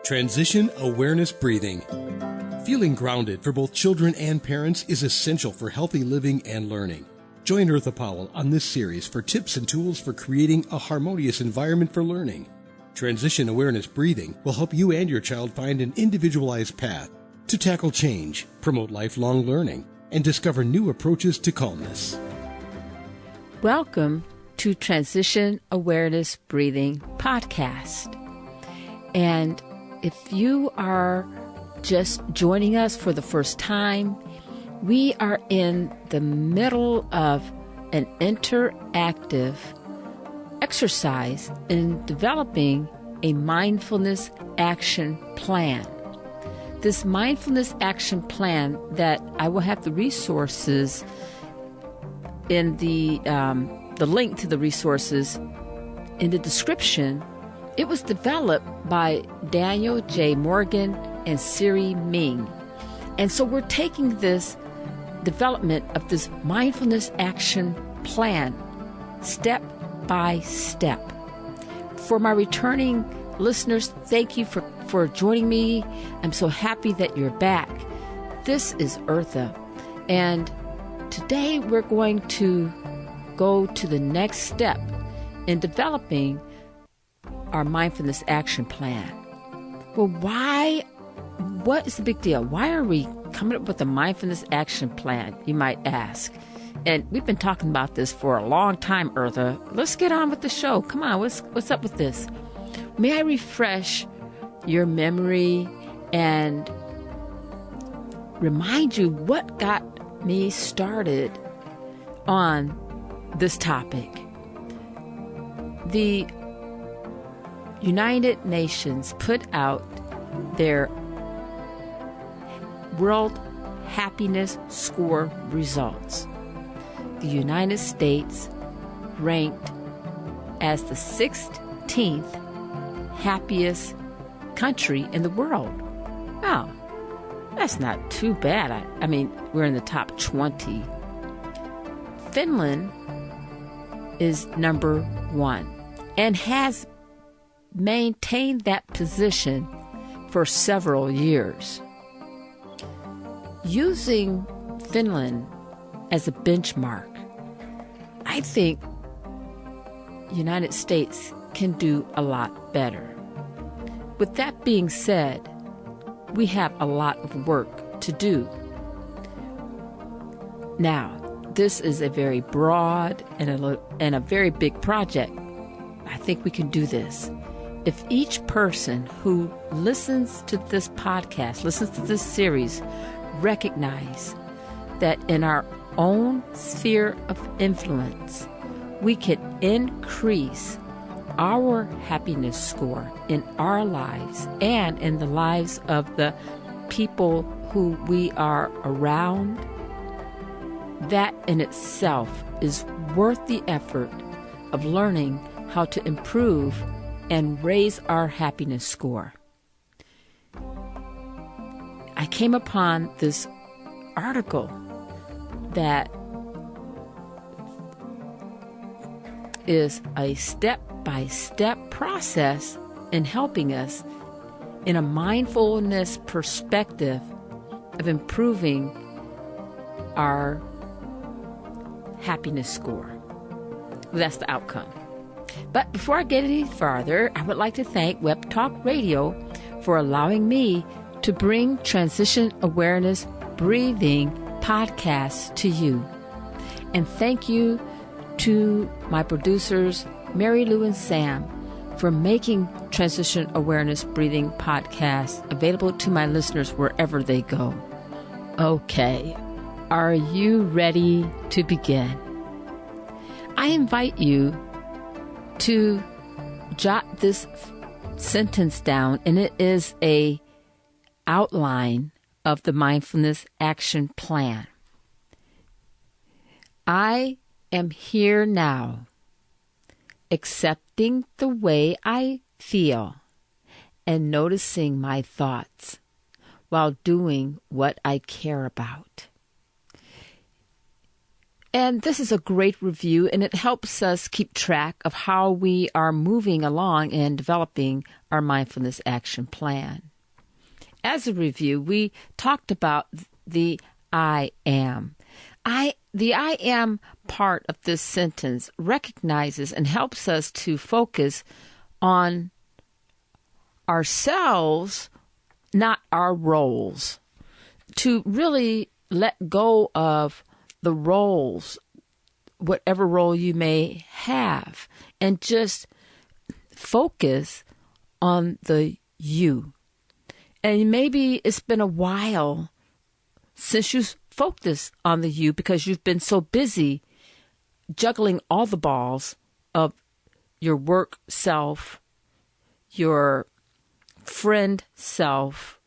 Transition Awareness Breathing. Feeling grounded for both children and parents is essential for healthy living and learning. Join Eartha Powell on this series for tips and tools for creating a harmonious environment for learning. Transition Awareness Breathing will help you and your child find an individualized path to tackle change, promote lifelong learning, and discover new approaches to calmness. Welcome to Transition Awareness Breathing Podcast. And if you are just joining us for the first time, we are in the middle of an interactive exercise in developing a mindfulness action plan. This mindfulness action plan that I will have the resources in the link to the resources in the description. It was developed by Daniel J. Moran and Siri Ming. And so we're taking this development of this mindfulness action plan step by step. For my returning listeners, thank you for joining me. I'm so happy that you're back. This is Eartha, and today we're going to go to the next step in developing our mindfulness action plan. Well, what is the big deal? Why are we coming up with a mindfulness action plan, you might ask? And we've been talking about this for a long time, Eartha. Let's get on with the show. Come on, what's up with this? May I refresh your memory and remind you what got me started on this topic. The United Nations put out their World Happiness Score results. The United States ranked as the 16th happiest country in the world. Wow, that's not too bad. I mean, we're in the top 20. Finland is number 1 and has maintained that position for several years. Using Finland as a benchmark, I think United States can do a lot better. With that being said, we have a lot of work to do. Now, this is a very broad and a very big project. I think we can do this. If each person who listens to this podcast, listens to this series, recognize that in our own sphere of influence, we can increase our happiness score in our lives and in the lives of the people who we are around, that in itself is worth the effort of learning how to improve and raise our happiness score. I came upon this article that is a step-by-step process in helping us in a mindfulness perspective of improving our happiness score. That's the outcome. But before I get any farther, I would like to thank Web Talk Radio for allowing me to bring Transition Awareness Breathing podcasts to you. And thank you to my producers, Mary Lou and Sam, for making Transition Awareness Breathing podcasts available to my listeners wherever they go. Okay, are you ready to begin? I invite you to jot this sentence down, and it is a outline of the mindfulness action plan. I am here now, accepting the way I feel and noticing my thoughts while doing what I care about. And this is a great review, and it helps us keep track of how we are moving along and developing our mindfulness action plan. As a review, we talked about the I am. The I am part of this sentence recognizes and helps us to focus on ourselves, not our roles, to really let go of the roles, whatever role you may have, and just focus on the you. And maybe it's been a while since you've focused on the you because you've been so busy juggling all the balls of your work self, your friend self,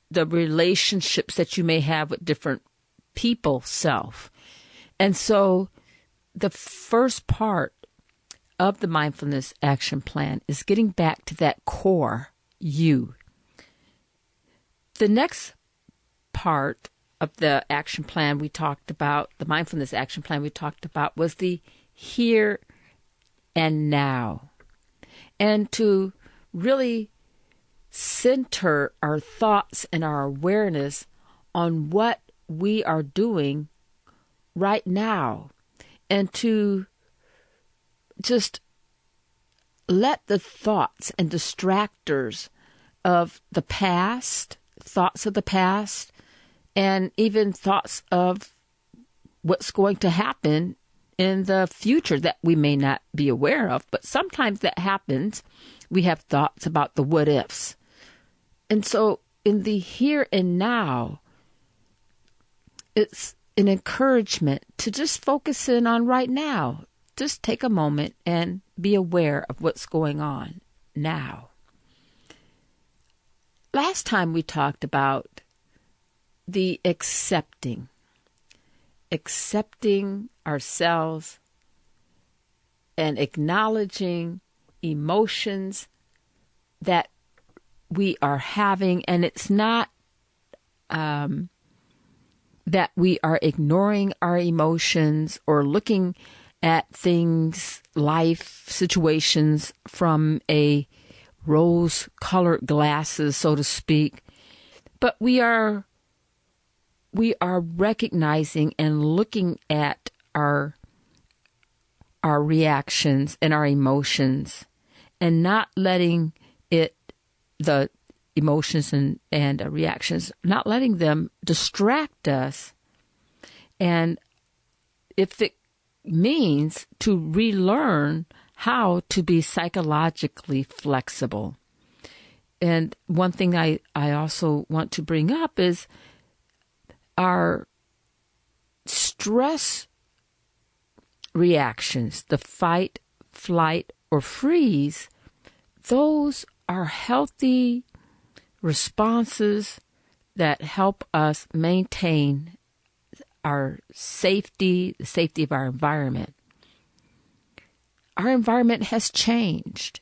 the relationships that you may have with different people self. And so the first part of the mindfulness action plan is getting back to that core you. The next part of the action plan we talked about, the mindfulness action plan we talked about, was the here and now. And to really center our thoughts and our awareness on what we are doing right now, and to just let the thoughts and distractors of the past, thoughts of the past, and even thoughts of what's going to happen in the future that we may not be aware of, but sometimes that happens. We have thoughts about the what ifs. And so in the here and now, it's an encouragement to just focus in on right now. Just take a moment and be aware of what's going on now. Last time we talked about the accepting ourselves and acknowledging emotions that we are having, and it's not that we are ignoring our emotions or looking at things, life situations from a rose-colored glasses, so to speak, but we are recognizing and looking at our reactions and our emotions, and not letting the emotions and reactions, not letting them distract us. And if it means to relearn how to be psychologically flexible. And one thing I also want to bring up is our stress reactions, the fight, flight, or freeze. Those are healthy responses that help us maintain our safety, the safety of our environment. Our environment has changed.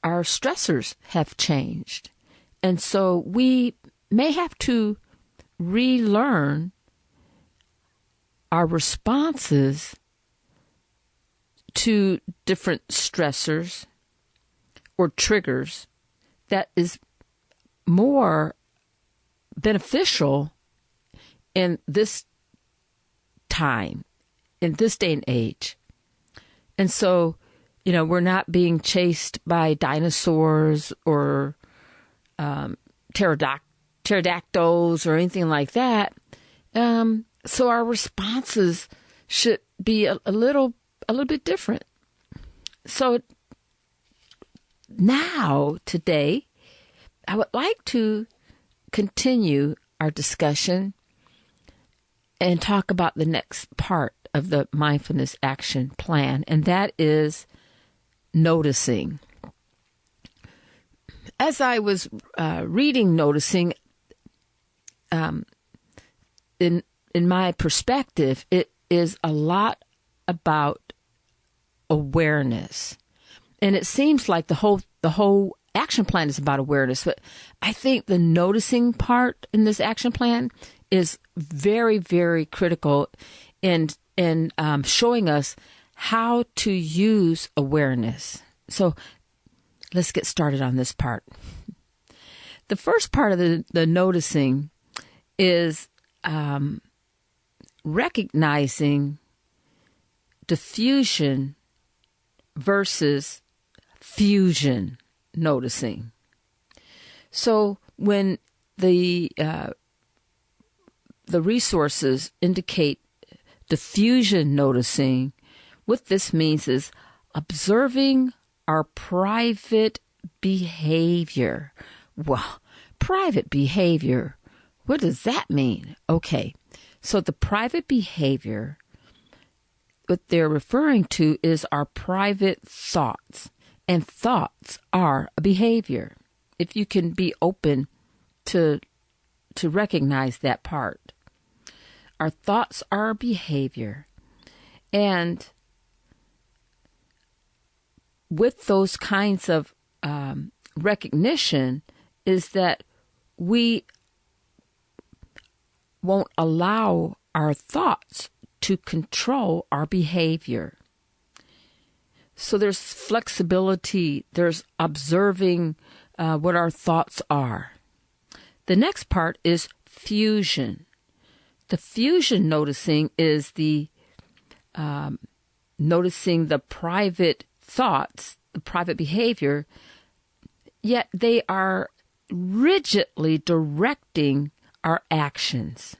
Our stressors have changed. And so we may have to relearn our responses to different stressors or triggers that is more beneficial in this time, in this day and age. And so, we're not being chased by dinosaurs or pterodactyls or anything like that. So our responses should be a little bit different. So now, today, I would like to continue our discussion and talk about the next part of the mindfulness action plan, and that is noticing. As I was reading Noticing, in my perspective, it is a lot about awareness. And it seems like the whole action plan is about awareness, but I think the noticing part in this action plan is very, very critical in showing us how to use awareness. So let's get started on this part. The first part of the noticing is recognizing diffusion versus fusion noticing. So when the resources indicate diffusion noticing, what this means is observing our private behavior. Well, private behavior, what does that mean? Okay, so the private behavior, what they're referring to is our private thoughts, and thoughts are a behavior. If you can be open to recognize that part. Our thoughts are a behavior, and with those kinds of recognition is that we won't allow our thoughts to control our behavior. So there's flexibility, there's observing what our thoughts are. The next part is fusion. The fusion noticing is the noticing the private thoughts, the private behavior, yet they are rigidly directing our actions.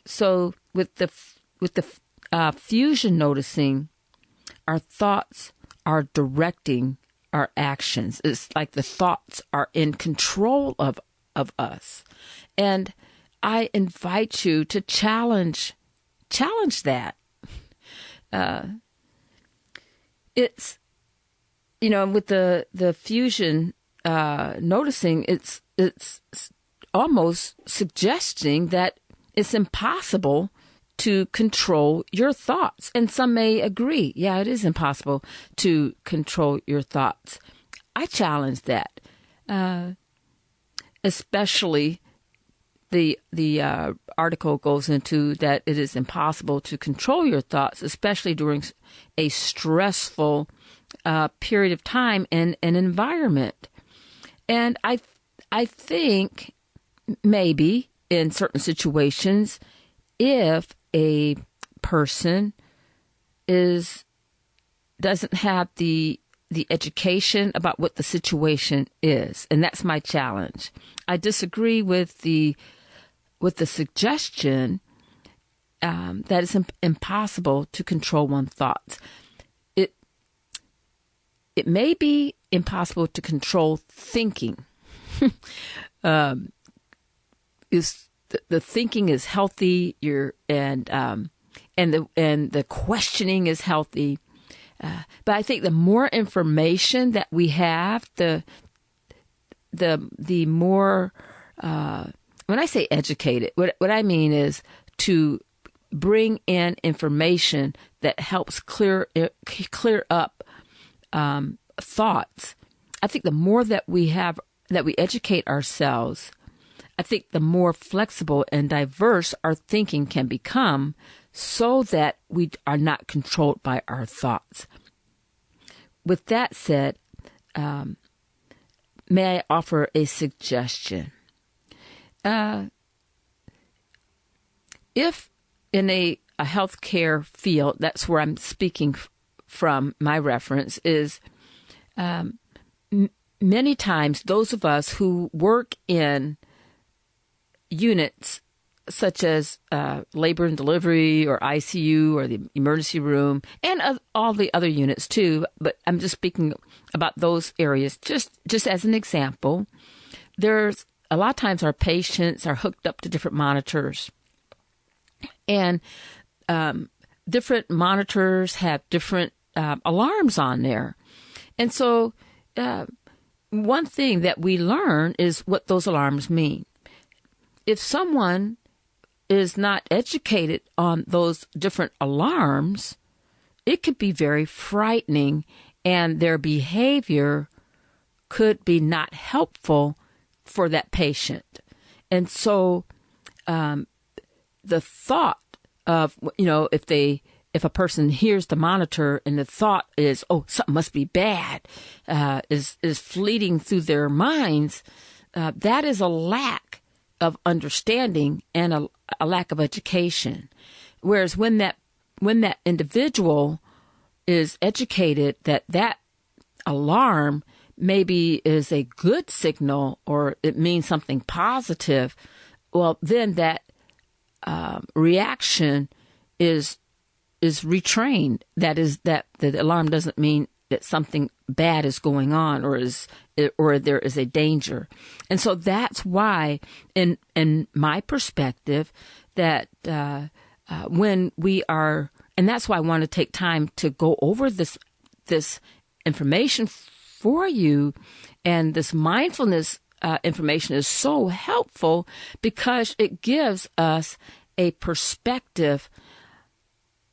So with the fusion noticing, our thoughts are directing our actions. It's like the thoughts are in control of us. And I invite you to challenge that. It's, with the fusion noticing, it's almost suggesting that it's impossible to control your thoughts. And some may agree, yeah, it is impossible to control your thoughts. I challenge that, especially the article goes into that it is impossible to control your thoughts, especially during a stressful period of time and an environment. And I think maybe in certain situations, if a person doesn't have the education about what the situation is, and that's my challenge. I disagree with the suggestion that it's impossible to control one's thoughts. It may be impossible to control thinking. The thinking is healthy, and the questioning is healthy. But I think the more information that we have, the more, when I say educated, what I mean is to bring in information that helps clear up thoughts. I think the more that we educate ourselves, I think the more flexible and diverse our thinking can become, so that we are not controlled by our thoughts. With that said, may I offer a suggestion? If in a healthcare field, that's where I'm speaking from, my reference is many times those of us who work in units such as labor and delivery or ICU or the emergency room and all the other units too, but I'm just speaking about those areas just as an example. There's a lot of times our patients are hooked up to different monitors, and different monitors have different alarms on there. And so one thing that we learn is what those alarms mean. If someone is not educated on those different alarms, it could be very frightening, and their behavior could be not helpful for that patient. And so the thought of, if a person hears the monitor and the thought is, oh, something must be bad, is fleeting through their minds, that is a lack of understanding and a lack of education. Whereas when that individual is educated that alarm maybe is a good signal or it means something positive, well, then that reaction is retrained. That is, that the alarm doesn't mean that something bad is going on or there is a danger. And so that's why, in my perspective, that when we are, and that's why I want to take time to go over this information for you, and this mindfulness information is so helpful because it gives us a perspective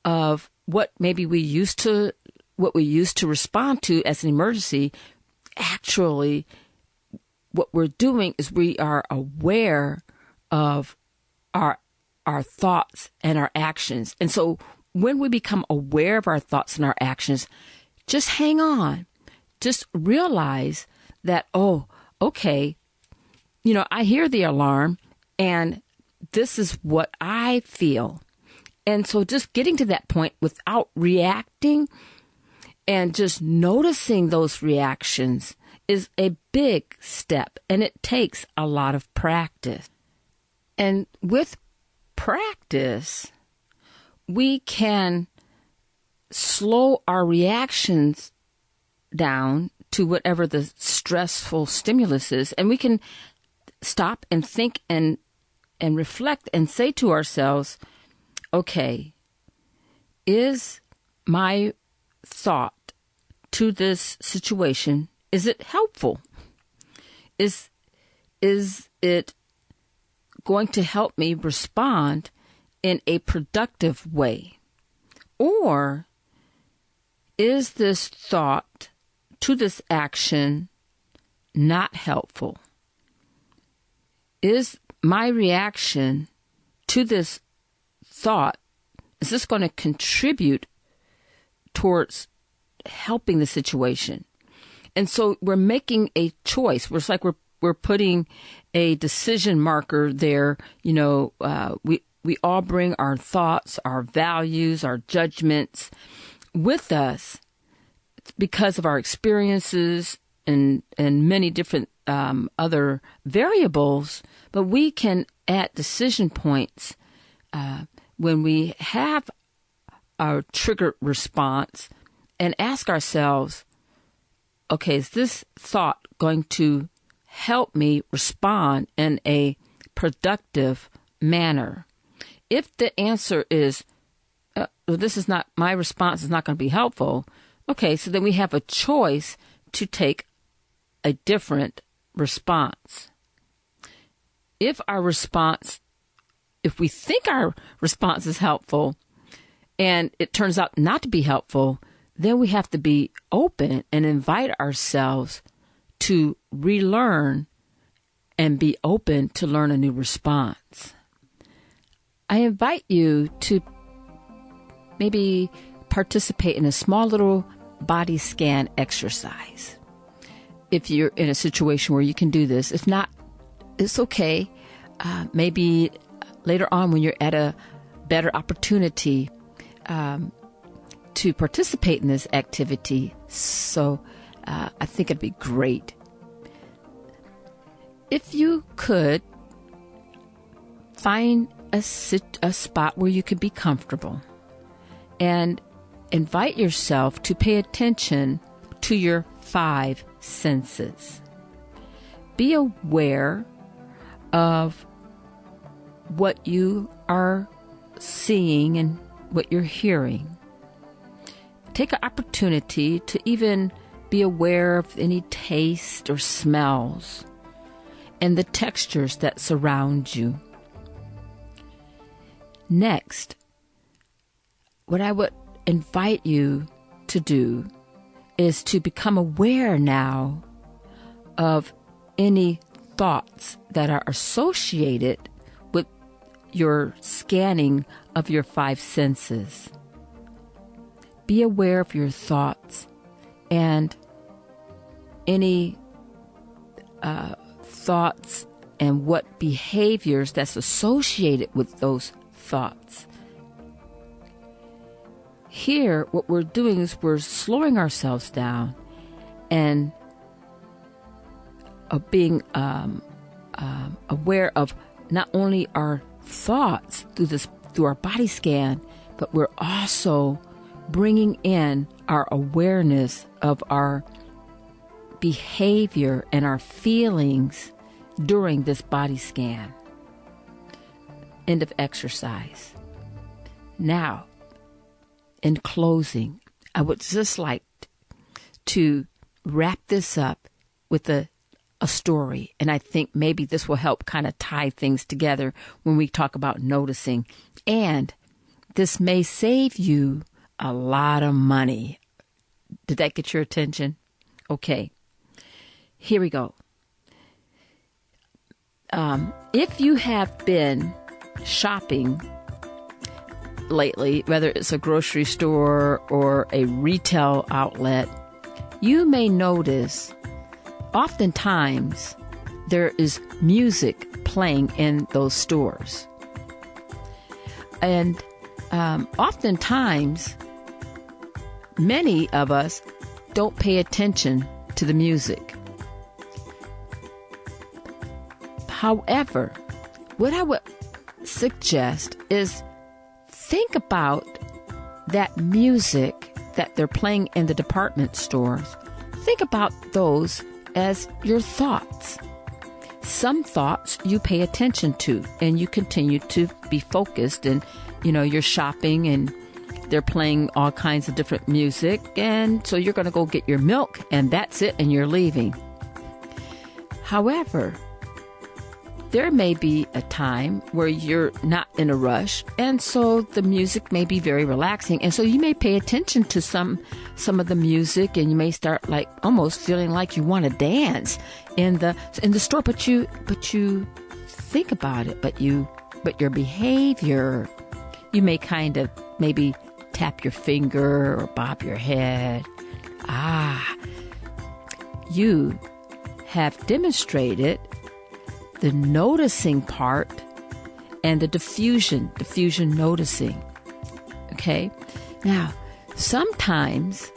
of what maybe we used to respond to as an emergency. Actually, what we're doing is we are aware of our thoughts and our actions. And so when we become aware of our thoughts and our actions, just hang on. Just realize that, oh, okay, I hear the alarm and this is what I feel. And so just getting to that point without reacting and just noticing those reactions is a big step, and it takes a lot of practice. And with practice, we can slow our reactions down to whatever the stressful stimulus is, and we can stop and think and reflect and say to ourselves, okay, is my thought to this situation, is it helpful? Is it going to help me respond in a productive way? Or is this thought to this action not helpful? Is my reaction to this thought, is this going to contribute towards helping the situation? And so we're making a choice. It's like we're putting a decision marker there. We all bring our thoughts, our values, our judgments with us because of our experiences and many different other variables. But we can add decision points when we have our trigger response and ask ourselves, okay, is this thought going to help me respond in a productive manner? If the answer is, my response is not going to be helpful, okay, so then we have a choice to take a different response. If we think our response is helpful and it turns out not to be helpful, then we have to be open and invite ourselves to relearn and be open to learn a new response. I invite you to maybe participate in a small little body scan exercise. If you're in a situation where you can do this, if not, it's okay. Maybe later on when you're at a better opportunity to participate in this activity. So I think it'd be great. If you could find a spot where you could be comfortable and invite yourself to pay attention to your 5 senses. Be aware of what you are seeing and what you're hearing. Take an opportunity to even be aware of any taste or smells and the textures that surround you. Next, what I would invite you to do is to become aware now of any thoughts that are associated with your scanning of your five senses. Be aware of your thoughts and any thoughts and what behaviors that's associated with those thoughts. Here, what we're doing is we're slowing ourselves down and being aware of not only our thoughts through our body scan, but we're also bringing in our awareness of our behavior and our feelings during this body scan. End of exercise. Now, in closing, I would just like to wrap this up with a story. And I think maybe this will help kind of tie things together when we talk about noticing. And this may save you a lot of money. Did that get your attention? Okay. Here we go. If you have been shopping lately, whether it's a grocery store or a retail outlet, you may notice oftentimes there is music playing in those stores. And oftentimes, many of us don't pay attention to the music. However, what I would suggest is think about that music that they're playing in the department stores. Think about those as your thoughts. Some thoughts you pay attention to and you continue to be focused, and you're shopping and they're playing all kinds of different music, and so you're going to go get your milk and that's it, and you're leaving. However, there may be a time where you're not in a rush, and so the music may be very relaxing, and so you may pay attention to some of the music, and you may start like almost feeling like you want to dance in the store, but you think about it, but your behavior, you may kind of maybe tap your finger or bob your head. You have demonstrated the noticing part and the diffusion noticing. Okay? Now, sometimes,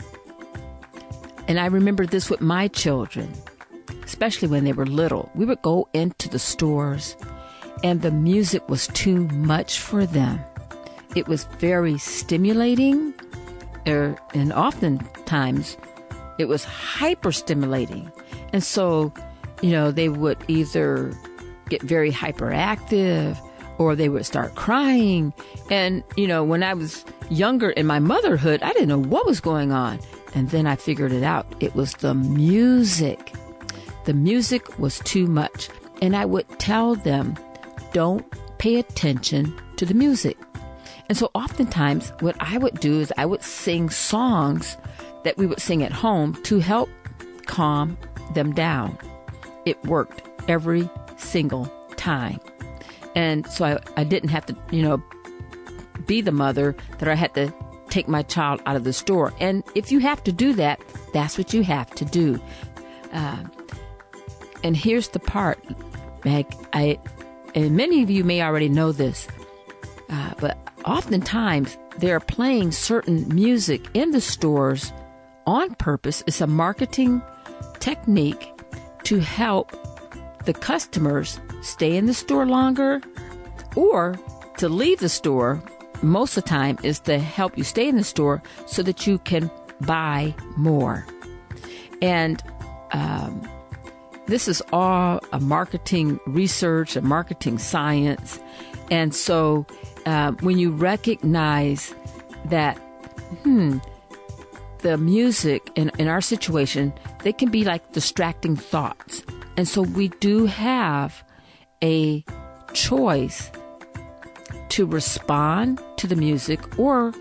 and I remember this with my children, especially when they were little, we would go into the stores and the music was too much for them. It was very stimulating, and oftentimes it was hyper stimulating. And so, they would either get very hyperactive or they would start crying. And, when I was younger in my motherhood, I didn't know what was going on. And then I figured it out. It was the music. The music was too much. And I would tell them, don't pay attention to the music. And so oftentimes what I would do is I would sing songs that we would sing at home to help calm them down. It worked every single time. And so I didn't have to, be the mother that I had to take my child out of the store. And if you have to do that, that's what you have to do. And here's the part, Meg, and many of you may already know this, but oftentimes they're playing certain music in the stores on purpose. It's a marketing technique to help the customers stay in the store longer, or to leave the store. Most of the time is to help you stay in the store so that you can buy more. And this is all a marketing research, a marketing science. And so when you recognize that, the music in our situation, they can be like distracting thoughts. And so we do have a choice to respond to the music, or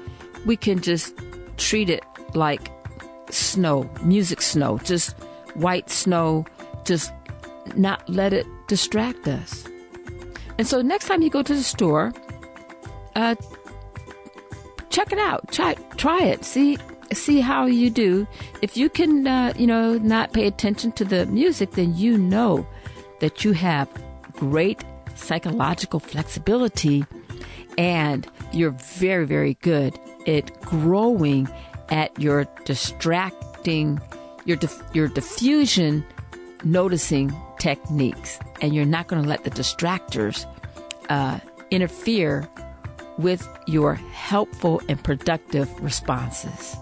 we can just treat it like snow, music snow, just white snow, just not let it distract us. And so next time you go to the store, check it out. Try it. See how you do. If you can, not pay attention to the music, then you know that you have great psychological flexibility, and you're very, very good at growing at your your diffusion noticing techniques, and you're not going to let the distractors interfere with your helpful and productive responses.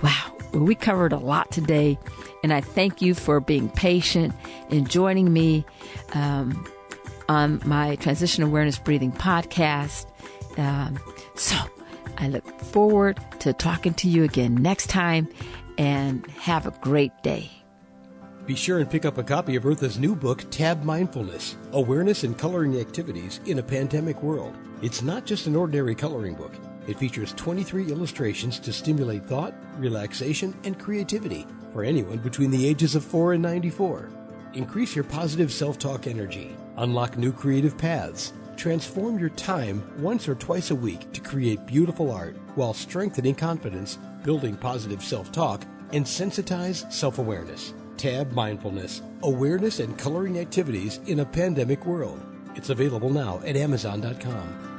Wow, we covered a lot today, and I thank you for being patient and joining me on my Transition Awareness Breathing podcast. So I look forward to talking to you again next time, and have a great day. Be sure and pick up a copy of Eartha's new book, Tab Mindfulness, Awareness and Coloring Activities in a Pandemic World. It's not just an ordinary coloring book. It features 23 illustrations to stimulate thought, relaxation, and creativity for anyone between the ages of 4 and 94. Increase your positive self-talk energy. Unlock new creative paths. Transform your time once or twice a week to create beautiful art while strengthening confidence, building positive self-talk, and sensitize self-awareness. Tab Mindfulness, Awareness and Coloring Activities in a Pandemic World. It's available now at Amazon.com.